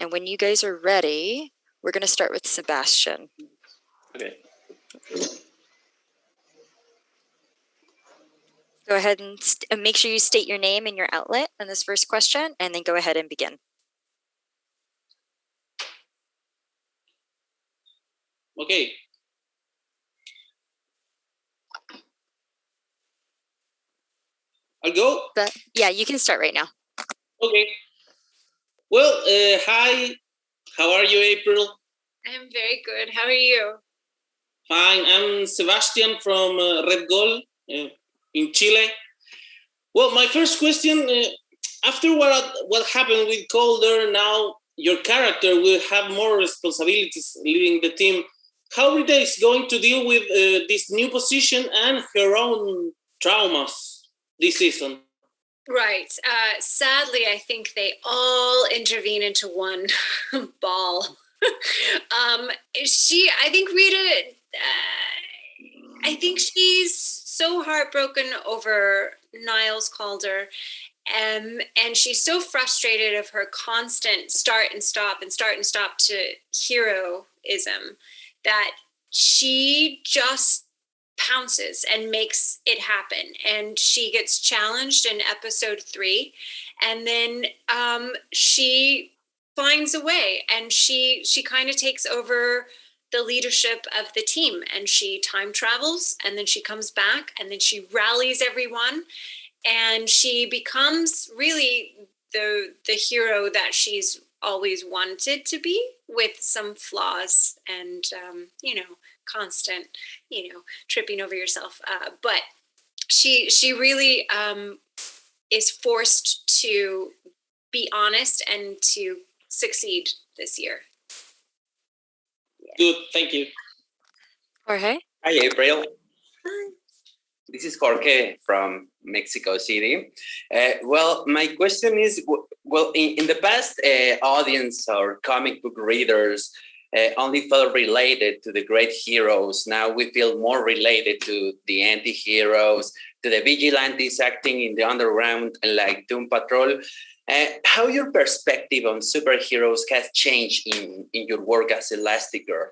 And when you guys are ready, we're going to start with Sebastian. Okay. Go ahead and make sure you state your name and your outlet in this first question, and then go ahead and begin. Okay. I'll go? Yeah, you can start right now. Okay. Well, hi. How are you, April? I'm very good. How are you? Fine. I'm Sebastian from RedGol in Chile. Well, my first question, after what happened with Calder, now your character will have more responsibilities leading the team. How Rita is going to deal with this new position and her own traumas this season? Right. Sadly, I think they all intervene into one ball. I think Rita, I think she's so heartbroken over Niles Calder. And she's so frustrated of her constant start and stop to heroism that she just pounces and makes it happen. And she gets challenged in episode 3. And then she finds a way, and she kind of takes over the leadership of the team, and she time travels, and then she comes back, and then she rallies everyone, and she becomes really the hero that she's always wanted to be, with some flaws and constant tripping over yourself, but she really is forced to be honest and to succeed this year. Good, thank you. Jorge? Hi, April. Hi. This is Jorge from Mexico City. Well, my question is, in the past, audience or comic book readers only felt related to the great heroes. Now we feel more related to the anti-heroes, to the vigilantes acting in the underground like Doom Patrol. How your perspective on superheroes has changed in your work as Elastigirl?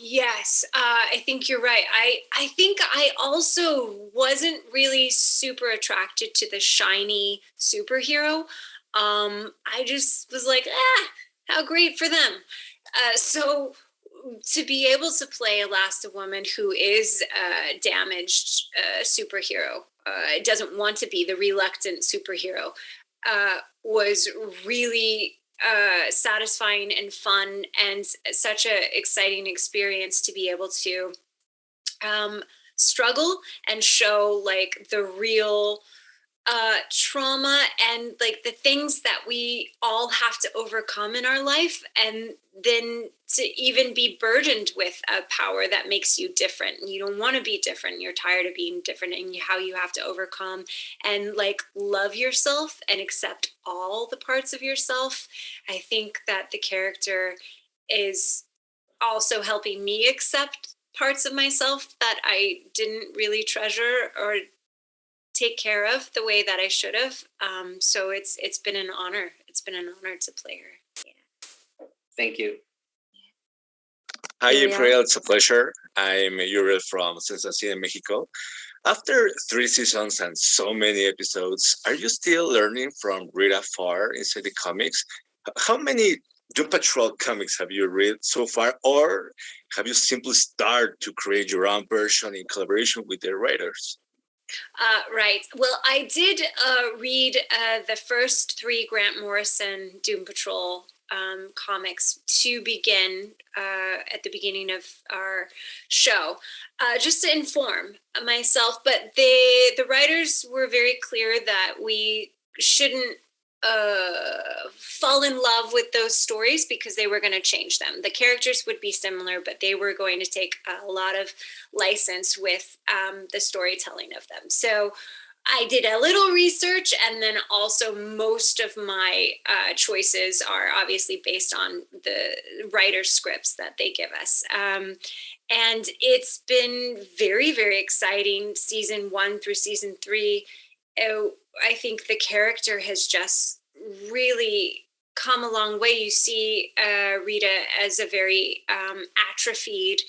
Yes. I think you're right. I think I also wasn't really super attracted to the shiny superhero. I just was like, how great for them. So to be able to play Elasti-Woman, who is a damaged superhero, doesn't want to be the reluctant superhero, was really satisfying and fun, and such an exciting experience to be able to struggle and show like the real trauma and like the things that we all have to overcome in our life, and then to even be burdened with a power that makes you different, and you don't want to be different, you're tired of being different, and how you have to overcome and like love yourself and accept all the parts of yourself. I think that the character is also helping me accept parts of myself that I didn't really treasure or take care of the way that I should have. So it's been an honor. It's been an honor to play her. Yeah. Thank you. Hi, April. It's a pleasure. I'm Uriel from Sensación, Mexico. After 3 seasons and so many episodes, are you still learning from Rita Farr inside the comics? How many Doom Patrol comics have you read so far, or have you simply started to create your own version in collaboration with the writers? Right. Well, I did read the first 3 Grant Morrison Doom Patrol comics to begin at the beginning of our show, just to inform myself. But the writers were very clear that we shouldn't fall in love with those stories because they were going to change them. The characters would be similar, but they were going to take a lot of license with the storytelling of them. So I did a little research, and then also most of my choices are obviously based on the writer's scripts that they give us. And it's been very, very exciting, season 1 through season 3. I think the character has just really come a long way. You see Rita as a very atrophied,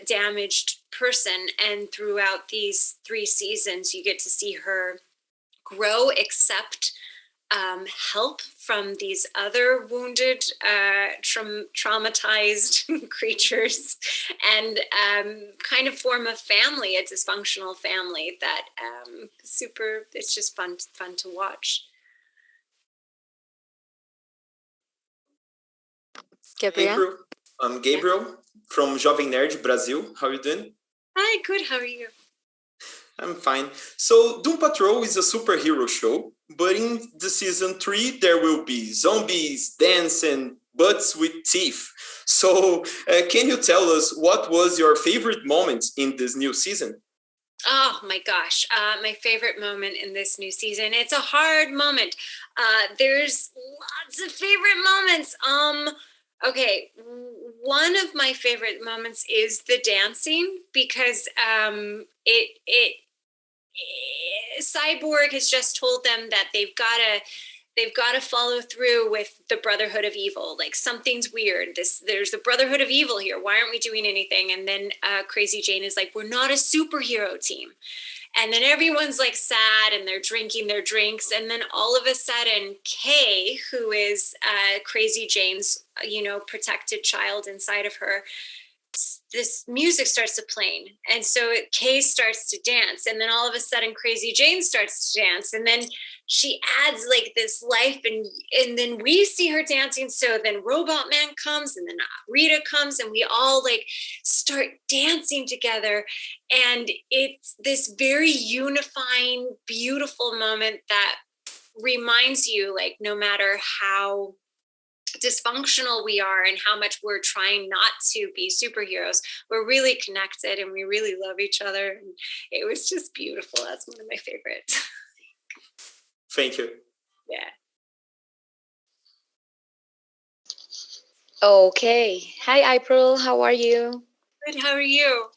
damaged person. And throughout these 3 seasons, you get to see her grow, accept help from these other wounded, traumatized creatures, and kind of form a family, a dysfunctional family that it's just fun to watch. Gabriel? April, I'm Gabriel from Jovem Nerd Brazil. How are you doing? Hi, good. How are you? I'm fine. So, Doom Patrol is a superhero show, but in the season 3, there will be zombies, dance, and butts with teeth. So, can you tell us what was your favorite moment in this new season? Oh my gosh, my favorite moment in this new season. It's a hard moment. There's lots of favorite moments. Okay, one of my favorite moments is the dancing, because Cyborg has just told them that they've got to follow through with the Brotherhood of Evil. Like, something's weird. There's the Brotherhood of Evil here. Why aren't we doing anything? And then Crazy Jane is like, we're not a superhero team. And then everyone's like sad, and they're drinking their drinks. And then all of a sudden, Kay, who is Crazy Jane's, protected child inside of her, this music starts to play. And so Kay starts to dance. And then all of a sudden, Crazy Jane starts to dance. And then she adds like this life, and then we see her dancing. So then Robot Man comes, and then Rita comes, and we all like start dancing together. And it's this very unifying, beautiful moment that reminds you, like, no matter how dysfunctional we are and how much we're trying not to be superheroes, we're really connected and we really love each other. And it was just beautiful. That's one of my favorites. Thank you. Yeah. Okay. Hi, April. How are you? Good. How are you?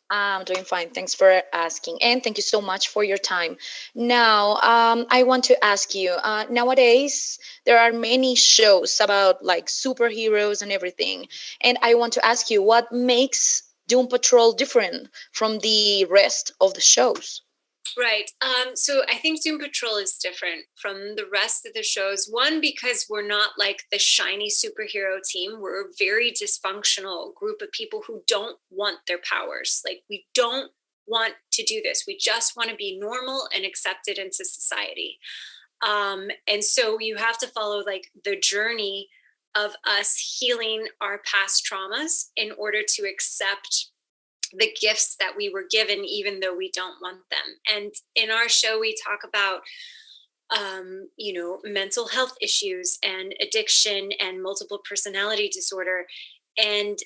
I'm doing fine. Thanks for asking. And thank you so much for your time. Now, I want to ask you, nowadays, there are many shows about like superheroes and everything. And I want to ask you, what makes Doom Patrol different from the rest of the shows? Right. So I think Doom Patrol is different from the rest of the shows. One, because we're not like the shiny superhero team. We're a very dysfunctional group of people who don't want their powers. Like, we don't want to do this. We just want to be normal and accepted into society. And so you have to follow like the journey of us healing our past traumas in order to accept the gifts that we were given, even though we don't want them. And in our show, we talk about, mental health issues and addiction and multiple personality disorder. And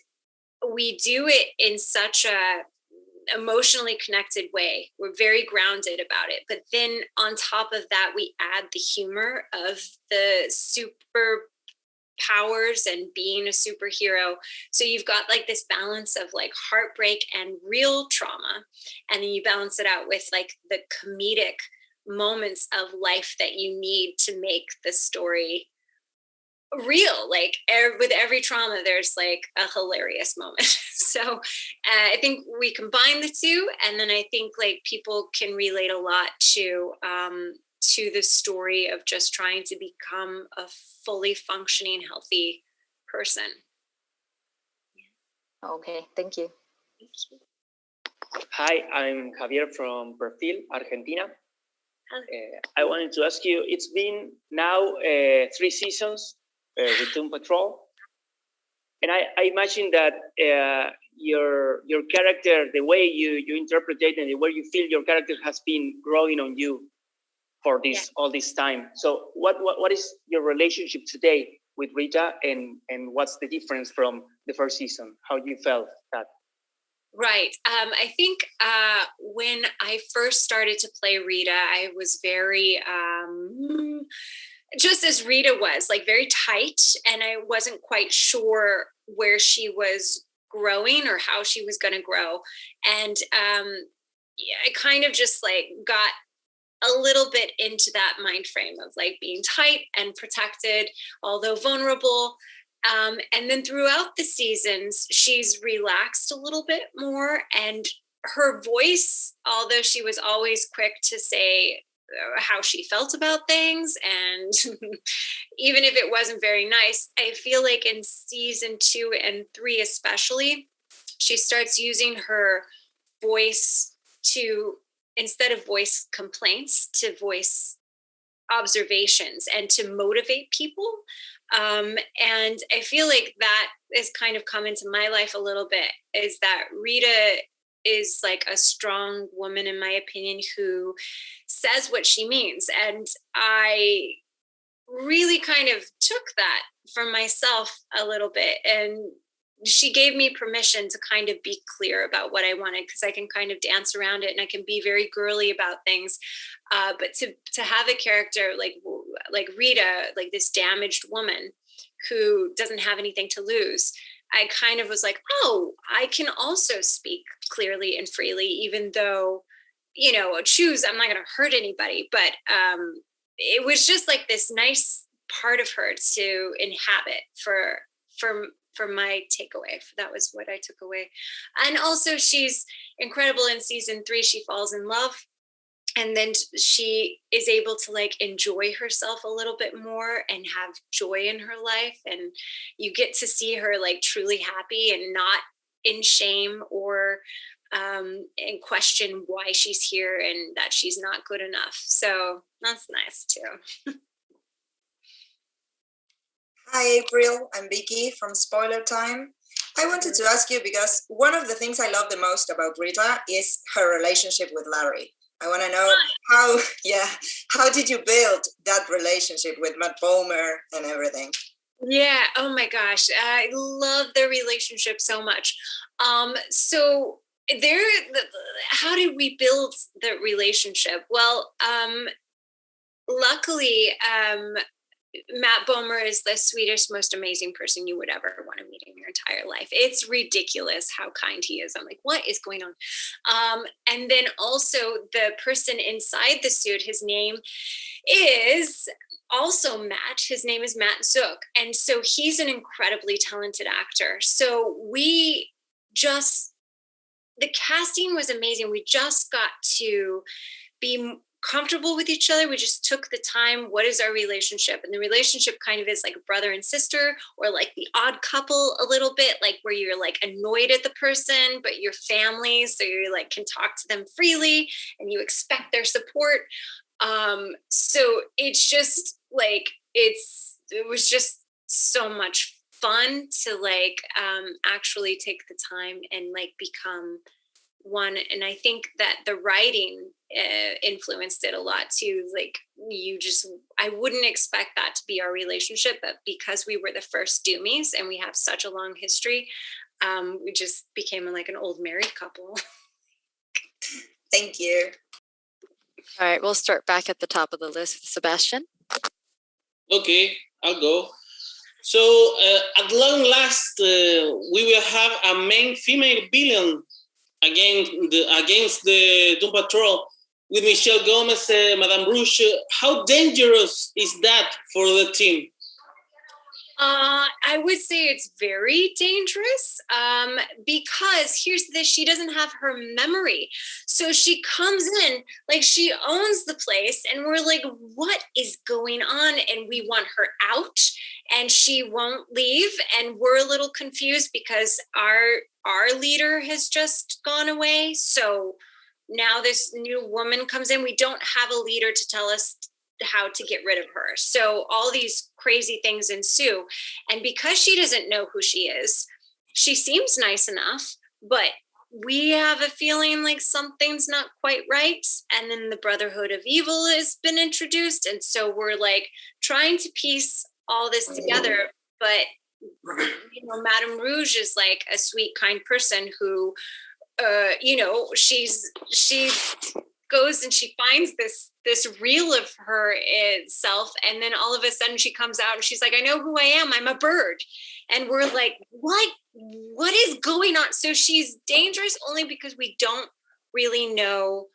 we do it in such a emotionally connected way. We're very grounded about it. But then on top of that, we add the humor of the super powers and being a superhero. So you've got like this balance of like heartbreak and real trauma, and then you balance it out with like the comedic moments of life that you need to make the story real. Like with every trauma, there's like a hilarious moment. So I think we combine the two, and then I think like people can relate a lot to the story of just trying to become a fully functioning, healthy person. Okay, thank you. Hi, I'm Javier from Perfil, Argentina. I wanted to ask you, it's been now 3 seasons with Doom Patrol. And I imagine that your character, the way you interpret it and the way you feel your character has been growing on you for all this time. So what is your relationship today with Rita, and what's the difference from the first season? How you felt that? Right. I think when I first started to play Rita, I was very, just as Rita was, like very tight, and I wasn't quite sure where she was growing or how she was going to grow. And I kind of just like got a little bit into that mind frame of like being tight and protected, although vulnerable. And then throughout the seasons, she's relaxed a little bit more, and her voice, although she was always quick to say how she felt about things, and even if it wasn't very nice, I feel like in season 2 and 3 especially, she starts using her voice to, instead of voice complaints, to voice observations and to motivate people. And I feel like that has kind of come into my life a little bit, is that Rita is like a strong woman, in my opinion, who says what she means. And I really kind of took that for myself a little bit. And she gave me permission to kind of be clear about what I wanted, because I can kind of dance around it and I can be very girly about things. But to have a character like Rita, like this damaged woman who doesn't have anything to lose, I kind of was like, oh, I can also speak clearly and freely, even though, you know, I'm not going to hurt anybody. But it was just like this nice part of her to inhabit for my takeaway. That was what I took away. And also she's incredible in season 3. She falls in love, and then she is able to like enjoy herself a little bit more and have joy in her life. And you get to see her like truly happy and not in shame or and question why she's here and that she's not good enough. So that's nice too. Hi, April. I'm Vicky from Spoiler Time. I wanted to ask you, because one of the things I love the most about Rita is her relationship with Larry. I want to know how did you build that relationship with Matt Bomer and everything? Yeah. Oh my gosh. I love their relationship so much. So how did we build the relationship? Well, luckily, Matt Bomer is the sweetest, most amazing person you would ever want to meet in your entire life. It's ridiculous how kind he is. I'm like, what is going on? And then also the person inside the suit, his name is also Matt. His name is Matt Zook. And so he's an incredibly talented actor. So the casting was amazing. We just got to be comfortable with each other. We just took the time. What is our relationship? And the relationship kind of is like a brother and sister, or like the odd couple a little bit, like where you're like annoyed at the person, but you're family. So you like can talk to them freely and you expect their support. So it's just like, it was just so much fun to like actually take the time and like become one. And I think that the writing influenced it a lot too. Like I wouldn't expect that to be our relationship, but because we were the first Doomies and we have such a long history, we just became like an old married couple. Thank you. All right, we'll start back at the top of the list with Sebastian. Okay, I'll go. So at long last, we will have a main female villain against the Doom Patrol with Michelle Gomez, Madame Rouge. How dangerous is that for the team? I would say it's very dangerous because here's this, she doesn't have her memory. So she comes in like she owns the place and we're like, what is going on? And we want her out and she won't leave. And we're a little confused because our leader has just gone away. So now this new woman comes in. We don't have a leader to tell us how to get rid of her. So all these crazy things ensue. And because she doesn't know who she is, she seems nice enough, but we have a feeling like something's not quite right. And then the Brotherhood of Evil has been introduced. And so we're like trying to piece all this together. But, you know, Madame Rouge is like a sweet, kind person who, you know, she goes and she finds this reel of herself, and then all of a sudden she comes out and she's like, I know who I am, I'm a bird. And we're like, what is going on? So she's dangerous only because we don't really know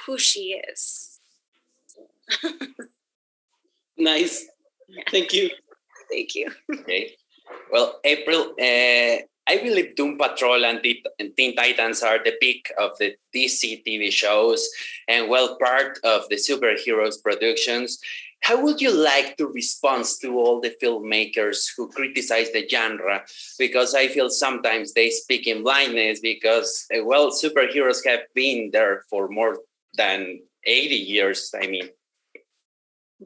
who she is. Nice. Thank you. Thank you. Okay. Well, April, I believe Doom Patrol and Teen Titans are the peak of the DC TV shows and, well, part of the superheroes productions. How would you like to respond to all the filmmakers who criticize the genre? Because I feel sometimes they speak in blindness because, well, superheroes have been there for more than 80 years, I mean.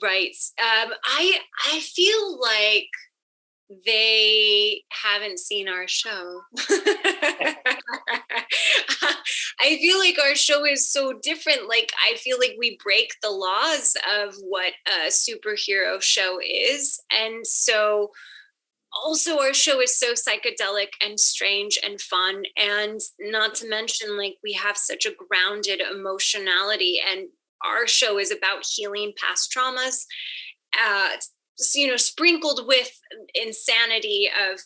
Right. I feel like they haven't seen our show. I feel like our show is so different. Like, I feel like we break the laws of what a superhero show is. And so also our show is so psychedelic and strange and fun. And not to mention, like, we have such a grounded emotionality, and our show is about healing past traumas, sprinkled with insanity of,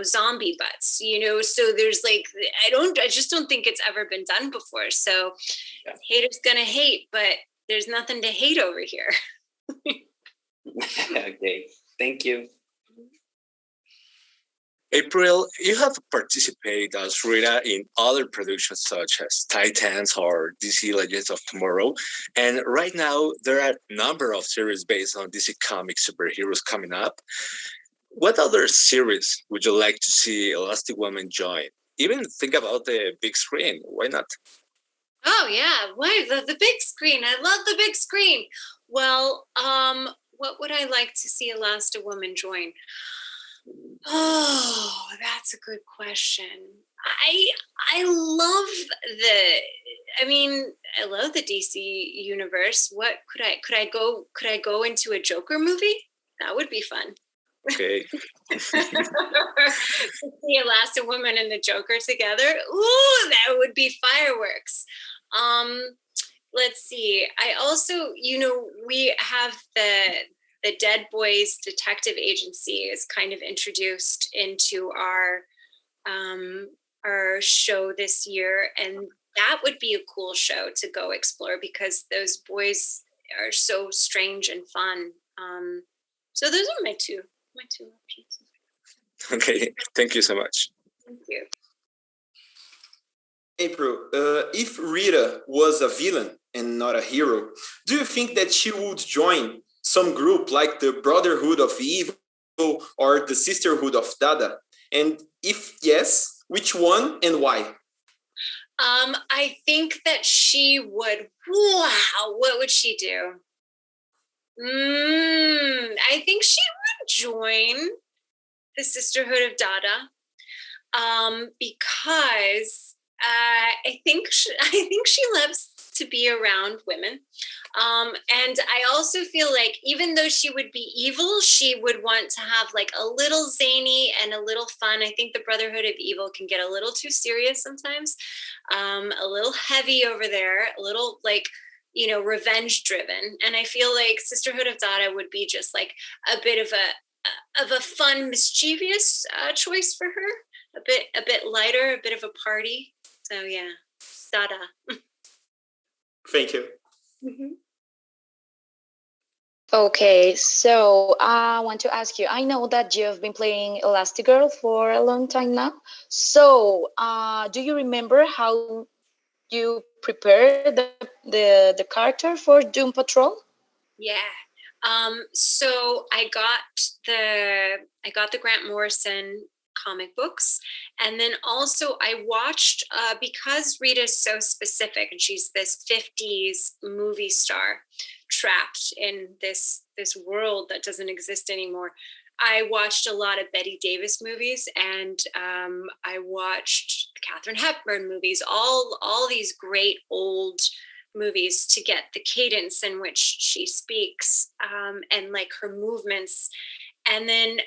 zombie butts, so there's like, I just don't think it's ever been done before. So yeah. Haters gonna hate, but there's nothing to hate over here. Okay, thank you. April, you have participated as Rita in other productions such as Titans or DC Legends of Tomorrow. And right now, there are a number of series based on DC comic superheroes coming up. What other series would you like to see Elastic Woman join? Even think about the big screen. Why not? Oh, yeah. Why? The big screen. I love the big screen. Well, what would I like to see Elastic Woman join? Oh, that's a good question. I love the DC universe. What could I go into a Joker movie? That would be fun. Okay. See Elastic Woman and the Joker together. Ooh, that would be fireworks. Let's see. I also, we have the Dead Boys Detective Agency is kind of introduced into our show this year, and that would be a cool show to go explore because those boys are so strange and fun. So those are my two options. Okay, thank you so much. Thank you. April, if Rita was a villain and not a hero, do you think that she would join some group like the Brotherhood of Evil or the Sisterhood of Dada? And if yes, which one and why? I think that she would. Wow, what would she do? I think she would join the Sisterhood of Dada because I think she loves to be around women. And I also feel like even though she would be evil, she would want to have like a little zany and a little fun. I think the Brotherhood of Evil can get a little too serious sometimes, a little heavy over there, a little like, revenge driven. And I feel like Sisterhood of Dada would be just like a bit of a fun, mischievous choice for her, a bit lighter, a bit of a party. So yeah, Dada. Thank you. Mm-hmm. Okay, so I want to ask you, I know that you've been playing Elastigirl for a long time now. So do you remember how you prepared the character for Doom Patrol? Yeah. So I got the Grant Morrison comic books, and then also I watched because Rita's so specific and she's this 50s movie star trapped in this world that doesn't exist anymore. I watched a lot of Bette Davis movies, and I watched Katharine Hepburn movies, all these great old movies to get the cadence in which she speaks and like her movements. And then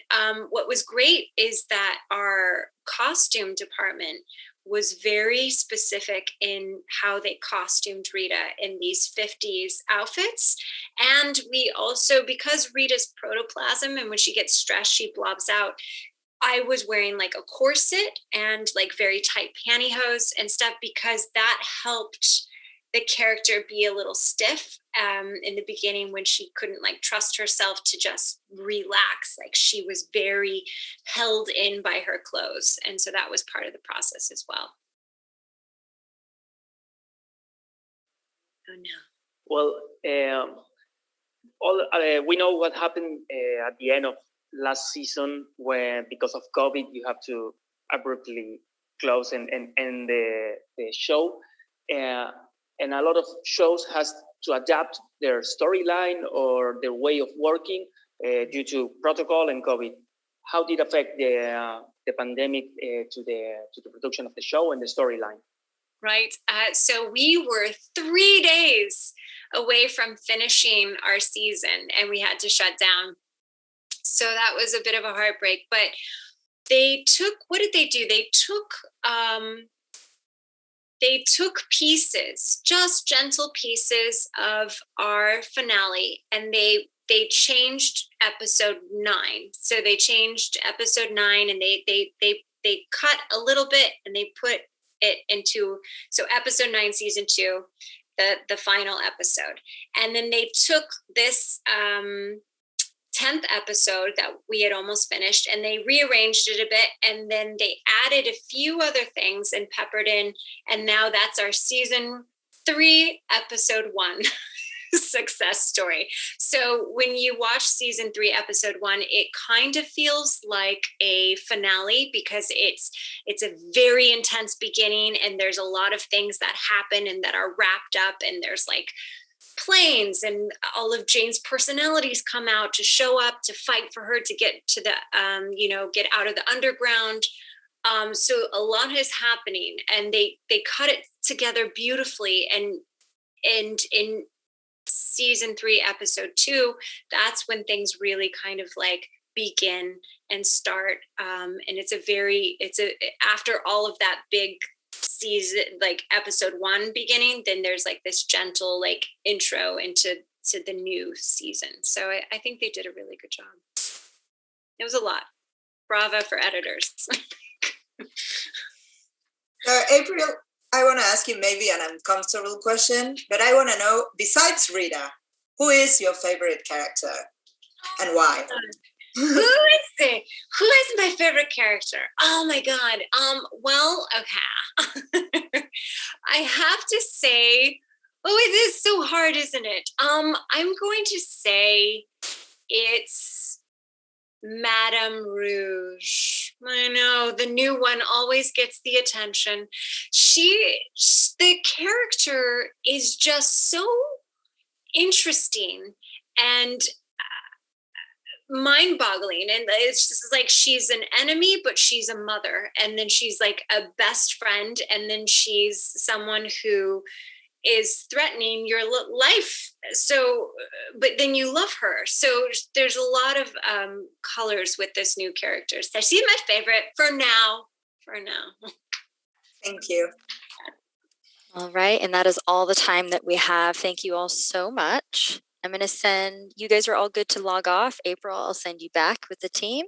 what was great is that our costume department was very specific in how they costumed Rita in these 50s outfits. And we also, because Rita's protoplasm, and when she gets stressed, she blobs out, I was wearing like a corset and like very tight pantyhose and stuff because that helped the character be a little stiff in the beginning when she couldn't like trust herself to just relax. Like she was very held in by her clothes. And so that was part of the process as well. Oh no. Well, we know what happened at the end of last season when, because of COVID, you have to abruptly close and end the show. And a lot of shows has to adapt their storyline or their way of working due to protocol and COVID. How did it affect the pandemic to the production of the show and the storyline? Right. So we were 3 days away from finishing our season and we had to shut down. So that was a bit of a heartbreak, but they took, what did they do? They took pieces, just gentle pieces of our finale, and they changed episode 9. So they changed episode 9 and they cut a little bit and they put it into, so episode 9, season 2, the final episode. And then they took this 10th episode that we had almost finished and they rearranged it a bit, and then they added a few other things and peppered in, and now that's our season 3 episode 1 success story. So when you watch season 3 episode 1, it kind of feels like a finale because it's a very intense beginning and there's a lot of things that happen and that are wrapped up, and there's like planes and all of Jane's personalities come out to show up to fight for her to get to the get out of the underground. So a lot is happening, and they cut it together beautifully. And in season 3 episode 2, that's when things really kind of like begin and start. And it's after all of that big season, like episode 1 beginning, then there's like this gentle like intro into the new season. So I think they did a really good job. It was a lot. Bravo for editors. April, I want to ask you maybe an uncomfortable question, but I want to know, besides Rita, who is your favorite character and why? Who is my favorite character? Oh my God. Well, okay. I have to say, it is so hard, isn't it? I'm going to say it's Madame Rouge. I know, the new one always gets the attention. The character is just so interesting and mind-boggling, and it's just like she's an enemy but she's a mother, and then she's like a best friend, and then she's someone who is threatening your life, so but then you love her. So there's a lot of colors with this new character. So she's my favorite for now. Thank you. All right, and that is all the time that we have. Thank you all so much. I'm going to send, you guys are all good to log off. April, I'll send you back with the team.